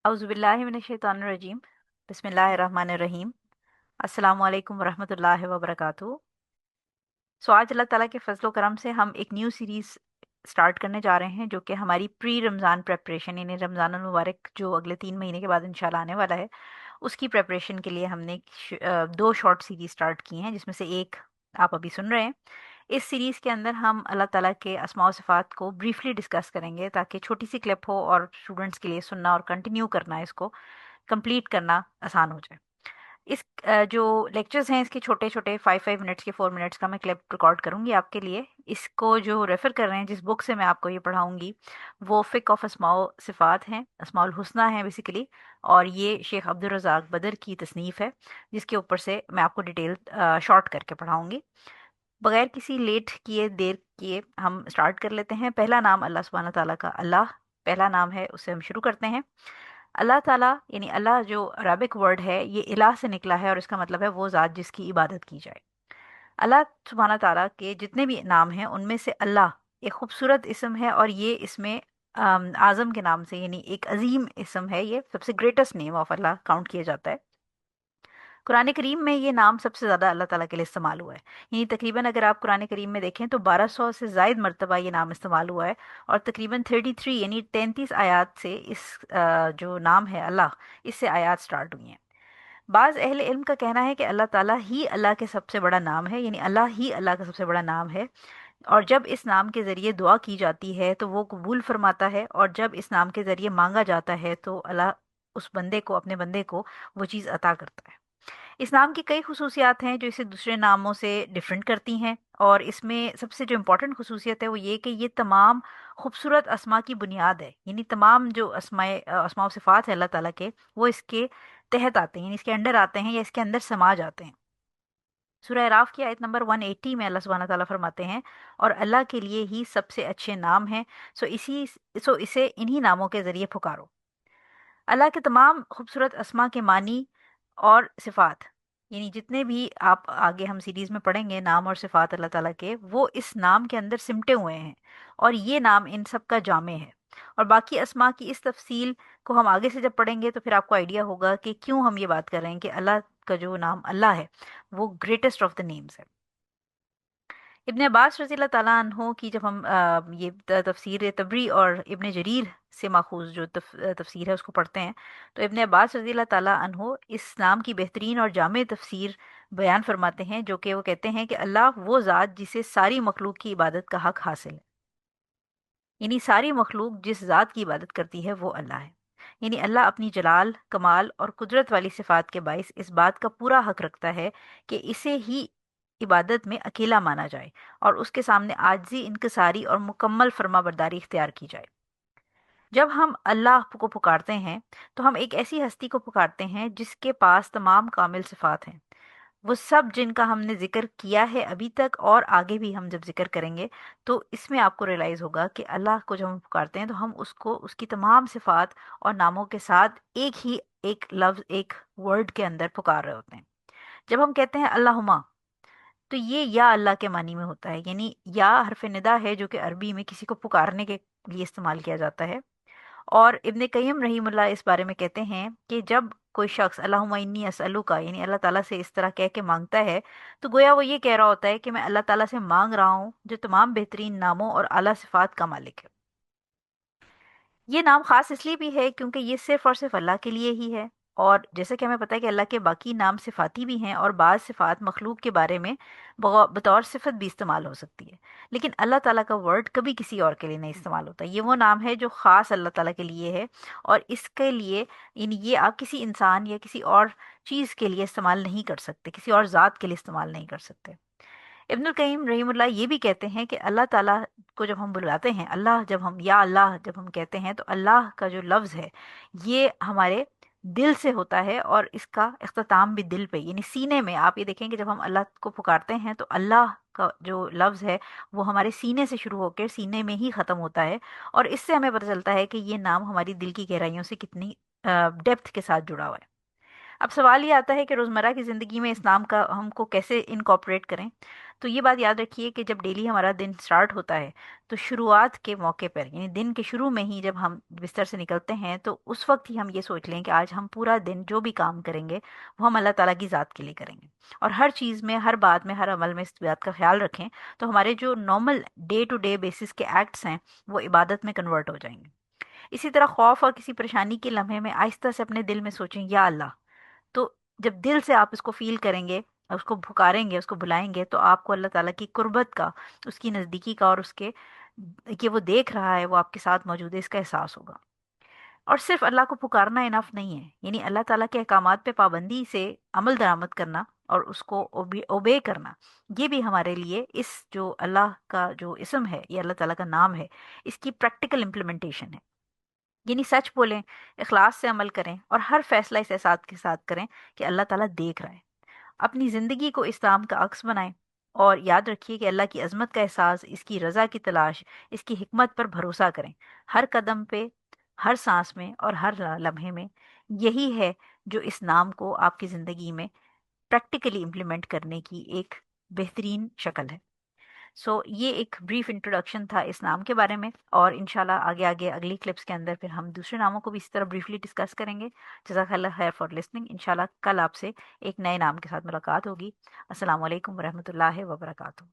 औज़ुबिल्लाहिमिनश्शैतानिर्रजीम बिस्मिल्लाहिर्रहमानिर्रहीम अस्सलामु अलैकुम वरहमतुल्लाहि वबरकातुहू। आज अल्लाह ताला के फजल करम से हम एक न्यू सीरीज़ स्टार्ट करने जा रहे हैं जो कि हमारी प्री रमज़ान प्रेपरेशन यानी रमज़ान मुबारक जो अगले 3 महीने के बाद इंशाल्लाह आने वाला है उसकी प्रेपरेशन के लिए हमने दो शॉर्ट सीरीज़ स्टार्ट की हैं, जिसमें से एक आप अभी सुन रहे हैं। इस सीरीज़ के अंदर हम अल्लाह ताला के अस्मा व सिफ़ात को ब्रीफली डिस्कस करेंगे ताकि छोटी सी क्लिप हो और स्टूडेंट्स के लिए सुनना और कंटिन्यू करना, इसको कंप्लीट करना आसान हो जाए। इस जो लेक्चर्स हैं इसके छोटे छोटे 5 5 मिनट्स के 4 मिनट्स का मैं क्लिप रिकॉर्ड करूंगी आपके लिए। इसको जो रेफ़र कर रहे हैं, जिस बुक से मैं आपको ये पढ़ाऊंगी, वो फ़िक़्ह ऑफ अस्माउ सिफ़ात हैं, अस्माउल हुस्ना है बेसिकली। और ये शेख अब्दुल रज़ाक बदर की तसनीफ़ है, जिसके ऊपर से मैं आपको डिटेल शॉर्ट करके पढ़ाऊंगी। बगैर किसी लेट किए देर किए हम स्टार्ट कर लेते हैं। पहला नाम अल्लाह सुब्हानहू तआला का अल्लाह पहला नाम है, उससे हम शुरू करते हैं। अल्लाह ताला यानी अल्लाह जो अरबिक वर्ड है, ये इलाह से निकला है और इसका मतलब है वो ज़ात जिसकी इबादत की जाए। अल्लाह सुब्हानहू तआला के जितने भी नाम हैं उनमें से अल्लाह एक खूबसूरत इसम है और ये इसमें आज़म के नाम से यानी एक अजीम इसम है, ये सबसे greatest name of Allah count किया जाता है। कुरान करीम में ये नाम सबसे ज़्यादा अल्लाह ताला के लिए इस्तेमाल हुआ है। यानी तकरीबन अगर आप कुरान करीम में देखें तो 1200 से ज़ायद मरतबा ये नाम इस्तेमाल हुआ है और तकरीबन 33 यानी 33 आयात से इस जो नाम है अल्लाह, इससे आयात स्टार्ट हुई हैं। बाज़ अहले इल्म का कहना है कि अल्लाह ताला ही अल्लाह के सबसे बड़ा नाम है, यानी अल्लाह ही अल्लाह का सबसे बड़ा नाम है। और जब इस नाम के ज़रिए दुआ की जाती है तो वो कबूल फरमाता है, और जब इस नाम के ज़रिए मांगा जाता है तो अल्लाह उस बंदे को, अपने बंदे को वो चीज़ अता करता है। इस नाम की कई खुसूसियात हैं जो इसे दूसरे नामों से डिफरेंट करती हैं, और इसमें सबसे जो इम्पोर्टेंट खुसूसियत है वो ये कि ये तमाम खूबसूरत अस्मा की बुनियाद है। यानी तमाम जो अस्मा व सिफ़ात है अल्लाह ताला के, वो इसके तहत आते हैं, यानी इसके अंडर आते हैं या इसके अंदर समा जाते हैं। सूरह अराफ की आयत नंबर 180 में अल्लाह सुब्हानहू तआला फरमाते हैं, और अल्लाह के लिए ही सबसे अच्छे नाम हैं, सो इसे इन्हीं नामों के ज़रिए पुकारो। अल्लाह के तमाम खूबसूरत अस्मा के मानी और सिफ़ात, यानी जितने भी आप आगे हम सीरीज़ में पढ़ेंगे नाम और सिफ़ात अल्लाह ताला के, वो इस नाम के अंदर सिमटे हुए हैं, और ये नाम इन सब का जामे है। और बाकी अस्मा की इस तफसील को हम आगे से जब पढ़ेंगे तो फिर आपको आइडिया होगा कि क्यों हम ये बात कर रहे हैं कि अल्लाह का जो नाम अल्लाह है वो ग्रेटेस्ट ऑफ द नेम्स है। इब्ने अब्बास रज़ी अल्लाह ताला अन्हो की जब हम ये तफसीर तबरी और इब्ने जरीर से माखूज जो तफसीर है उसको पढ़ते हैं, तो इब्ने अब्बास रज़ी अल्लाह ताला अन्हो इस नाम की बेहतरीन और जामे तफसीर बयान फरमाते हैं, जो कि वो कहते हैं कि अल्लाह वो ज़ात जिसे सारी मखलूक की इबादत का हक हासिल है। यानी सारी मखलूक जिस ज़ात की इबादत करती है वो अल्लाह है। यानी अल्लाह अपनी जलाल, कमाल और कुदरत वाली सिफ़ात के बाइस इस बात का पूरा हक रखता है कि इसे ही इबादत में अकेला माना जाए और उसके सामने आजिज़ी, इनकिसारी और मुकम्मल फर्माबरदारी इख्तियार की जाए। जब हम अल्लाह को पुकारते हैं तो हम एक ऐसी हस्ती को पुकारते हैं जिसके पास तमाम कामिल सिफ़ात हैं। वो सब जिनका हमने ज़िक्र किया है अभी तक, और आगे भी हम जब ज़िक्र करेंगे तो इसमें आपको रियलाइज़ होगा कि अल्लाह को जब हम पुकारते हैं तो हम उसको उसकी तमाम सिफ़ात और नामों के साथ एक ही एक लफ्ज़, एक वर्ड के अंदर पुकार रहे होते हैं। जब हम कहते हैं अल्लाहुम्मा, तो ये या अल्लाह के मानी में होता है, यानी या हरफ निदा है जो कि अरबी में किसी को पुकारने के लिए इस्तेमाल किया जाता है। और इब्ने कय्यम रहीमुल्लाह इस बारे में कहते हैं कि जब कोई शख्स अल्लाहुम्मा इन्नी असअलुका यानी अल्लाह ताला से इस तरह कह के मांगता है, तो गोया वो ये कह रहा होता है कि मैं अल्लाह ताला से मांग रहा हूँ जो तमाम बेहतरीन नामों और आला सिफ़ात का मालिक है। ये नाम ख़ास इसलिए भी है क्योंकि ये सिर्फ़ और सिर्फ़ अल्लाह के लिए ही है, और जैसे कि हमें पता है कि अल्लाह के बाकी नाम सिफ़ाती भी हैं और बाज़ सिफ़ात मखलूक के बारे में बतौर सिफ़त भी इस्तेमाल हो सकती है। लेकिन अल्लाह ताला का वर्ड कभी किसी और के लिए नहीं इस्तेमाल होता। ये वो नाम है जो ख़ास अल्लाह ताला के लिए है, और इसके लिए ये आप किसी इंसान या किसी और चीज़ के लिए इस्तेमाल नहीं कर सकते, किसी और ज़ात के लिए इस्तेमाल नहीं कर सकते। इब्नुल कय्यिम रहीमुल्लाह ये भी कहते हैं कि अल्लाह ताला को जब हम बुलाते हैं, अल्लाह जब हम या अल्लाह जब हम कहते हैं, तो अल्लाह का जो लफ्ज़ है ये हमारे दिल से होता है, और इसका इख्तिताम भी दिल पे यानी सीने में। आप ये देखें कि जब हम अल्लाह को पुकारते हैं तो अल्लाह का जो लफ्ज़ है वो हमारे सीने से शुरू होकर सीने में ही ख़त्म होता है, और इससे हमें पता चलता है कि ये नाम हमारी दिल की गहराइयों से कितनी डेप्थ के साथ जुड़ा हुआ है। अब सवाल ये आता है कि रोज़मर्रा की ज़िंदगी में इस नाम का हमको कैसे इनकॉर्पोरेट करें। तो ये बात याद रखिए कि जब डेली हमारा दिन स्टार्ट होता है, तो शुरुआत के मौके पर यानी दिन के शुरू में ही जब हम बिस्तर से निकलते हैं, तो उस वक्त ही हम ये सोच लें कि आज हम पूरा दिन जो भी काम करेंगे वो हम अल्लाह ताला की ज़ात के लिए करेंगे। और हर चीज़ में, हर बात में, हर अमल में इस बात का ख्याल रखें, तो हमारे जो normal day to day basis के एक्ट्स हैं वो इबादत में कन्वर्ट हो जाएंगे। इसी तरह खौफ और किसी परेशानी के लम्हे में आहिस्ता से अपने दिल में सोचें, या अल्लाह। तो जब दिल से आप इसको फील करेंगे, उसको पुकारेंगे, उसको बुलाएंगे, तो आपको अल्लाह ताला की कुर्बत का, उसकी नज़दीकी का और उसके कि वो देख रहा है, वो आपके साथ मौजूद है, इसका एहसास होगा। और सिर्फ अल्लाह को पुकारना इनफ नहीं है, यानी अल्लाह ताला के अहकामात पे पाबंदी से अमल दरामद करना और उसको ओबे करना, ये भी हमारे लिए इस जो अल्लाह का जो इसम है, ये अल्लाह ताला का नाम है, इसकी प्रैक्टिकल इम्प्लीमेंटेशन है। यानी सच बोलें, इखलास से अमल करें और हर फैसला इस एहसास के साथ करें कि अल्लाह ताला देख रहा है। अपनी ज़िंदगी को इस्लाम का अक्स बनाएं और याद रखिए कि अल्लाह की अजमत का एहसास, इसकी रज़ा की तलाश, इसकी हिकमत पर भरोसा करें। हर कदम पे, हर सांस में और हर लम्हे में। यही है जो इस नाम को आपकी ज़िंदगी में प्रैक्टिकली इम्प्लीमेंट करने की एक बेहतरीन शक्ल है। ये एक ब्रीफ इंट्रोडक्शन था इस नाम के बारे में, और इंशाल्लाह आगे आगे अगली क्लिप्स के अंदर फिर हम दूसरे नामों को भी इसी तरह ब्रीफली डिस्कस करेंगे। जज़ाकल्लाह खैर फॉर लिसनिंग। इंशाल्लाह कल आपसे एक नए नाम के साथ मुलाकात होगी। अस्सलाम वालेकुम वरहमतुल्लाहि वबरकातुहू।